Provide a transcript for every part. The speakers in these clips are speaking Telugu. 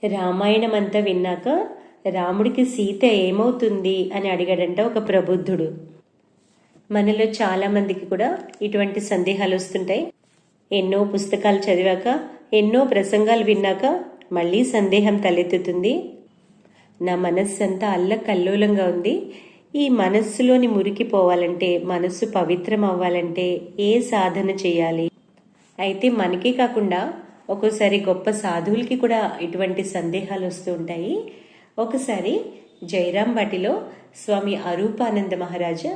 రామాయణం అంతా విన్నాక రాముడికి సీత ఏమవుతుంది అని అడిగాడంట ఒక ప్రబుద్ధుడు. మనలో చాలా మందికి కూడా ఇటువంటి సందేహాలు వస్తుంటాయి. ఎన్నో పుస్తకాలు చదివాక, ఎన్నో ప్రసంగాలు విన్నాక మళ్ళీ సందేహం తలెత్తుతుంది. నా మనస్సు అంతా అల్లకల్లోలంగా ఉంది. ఈ మనస్సులోని మురికిపోవాలంటే, మనస్సు పవిత్రం అవ్వాలంటే ఏ సాధన చేయాలి? అయితే మనకే కాకుండా ఒక్కోసారి గొప్ప సాధువులకి కూడా ఇటువంటి సందేహాలు వస్తూ ఉంటాయి. ఒకసారి జైరాం బాటిలో స్వామి అరూపానంద మహారాజు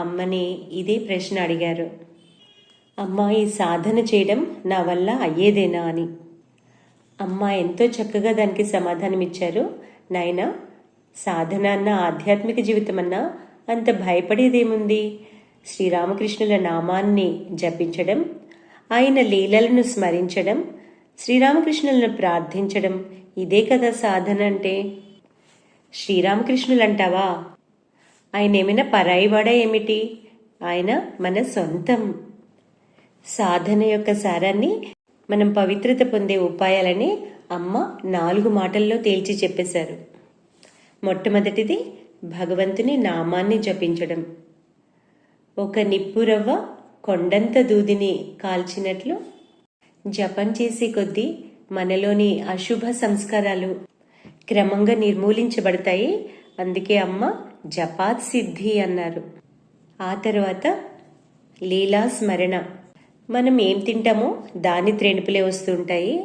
అమ్మని ఇదే ప్రశ్న అడిగారు. అమ్మ, ఈ సాధన చేయడం నా వల్ల అయ్యేదేనా అని. అమ్మ ఎంతో చక్కగా దానికి సమాధానం ఇచ్చారు. నాయనా, సాధన అన్న, ఆధ్యాత్మిక జీవితం అన్నా అంత భయపడేదేముంది? శ్రీరామకృష్ణుల నామాన్ని జపించడం, ఆయన లీలలను స్మరించడం, శ్రీరామకృష్ణులను ప్రార్థించడం, ఇదే కదా సాధన అంటే. శ్రీరామకృష్ణులు అంటావా? ఆయన ఏమైనా పరాయివాడా ఏమిటి? ఆయన మన సొంతం. సాధన యొక్క సారాన్ని, మనం పవిత్రత పొందే ఉపాయాలని అమ్మ 4 మాటల్లో తేల్చి చెప్పేశారు. మొట్టమొదటిది భగవంతుని నామాన్ని జపించడం. ఒక నిప్పురవ్వ కొండంత దూదిని కాల్చినట్లు జపం చేసే కొద్దీ మనలోని అశుభ సంస్కారాలు క్రమంగా నిర్మూలించబడతాయి. అందుకే అమ్మ జపాత్ సిద్ధి అన్నారు. ఆ తర్వాత లీలా స్మరణ. మనం ఏం తింటామో దాని త్రేణుపులే వస్తుంటాయి.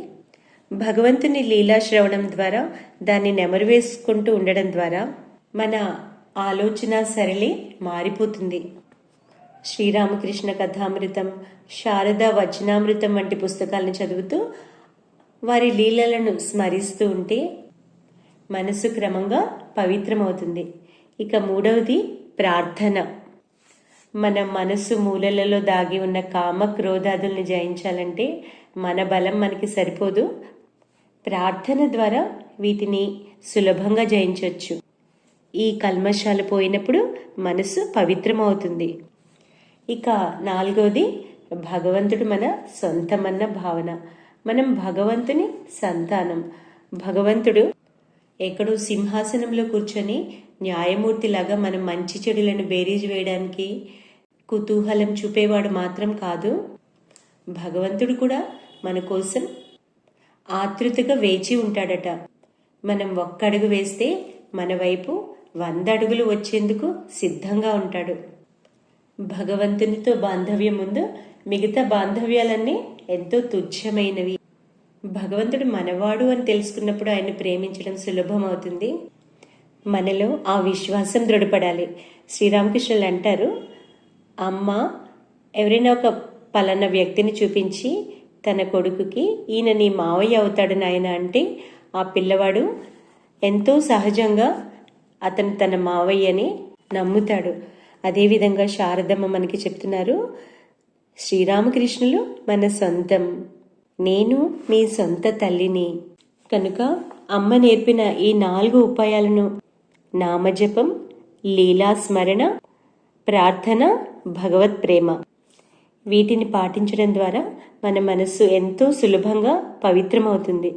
భగవంతుని లీలా శ్రవణం ద్వారా, దాన్ని నెమరు వేసుకుంటూ ఉండడం ద్వారా మన ఆలోచన సరళి మారిపోతుంది. శ్రీరామకృష్ణ కథామృతం, శారదా వచనామృతం వంటి పుస్తకాలను చదువుతూ వారి లీలలను స్మరిస్తూ ఉంటే మనసు క్రమంగా పవిత్రమవుతుంది. ఇక 3వది ప్రార్థన. మన మనసు మూలలలో దాగి ఉన్న కామ క్రోధాదుల్ని జయించాలంటే మన బలం మనకి సరిపోదు. ప్రార్థన ద్వారా వీటిని సులభంగా జయించవచ్చు. ఈ కల్మషాలు పోయినప్పుడు మనసు పవిత్రమవుతుంది. ఇక 4వది భగవంతుడు మన సొంతమన్న భావన. మనం భగవంతుని సంతానం. భగవంతుడు ఎక్కడో సింహాసనంలో కూర్చొని న్యాయమూర్తిలాగా మనం మంచి చెడులను బేరీజు వేయడానికి కుతూహలం చూపేవాడు మాత్రం కాదు. భగవంతుడు కూడా మన కోసం ఆతృతగా వేచి ఉంటాడట. మనం 1 అడుగు వేస్తే మన వైపు 100 అడుగులు వచ్చేందుకు సిద్ధంగా ఉంటాడు. భగవంతునితో బాంధవ్యం ముందు మిగతా బాంధవ్యాలన్నీ ఎంతో తుచ్చమైనవి. భగవంతుడు మనవాడు అని తెలుసుకున్నప్పుడు ఆయన ప్రేమించడం సులభం అవుతుంది. మనలో ఆ విశ్వాసం దృఢపడాలి. శ్రీరామకృష్ణులు అంటారు, అమ్మ ఎవరైనా ఒక పలానా వ్యక్తిని చూపించి తన కొడుకుకి, ఈయన నీ మావయ్య అవుతాడు నాయన అంటే, ఆ పిల్లవాడు ఎంతో సహజంగా అతను తన మావయ్యని నమ్ముతాడు. అదేవిధంగా శారదమ్మ మనకి చెప్తున్నారు, శ్రీరామకృష్ణులు మన సొంతం, నేను మీ సొంత తల్లిని. కనుక అమ్మ నేర్పిన ఈ 4 ఉపాయాలను, నామజపం, లీలా స్మరణ, ప్రార్థన, భగవత్ ప్రేమ, వీటిని పాటించడం ద్వారా మన మనస్సు ఎంతో సులభంగా పవిత్రమవుతుంది.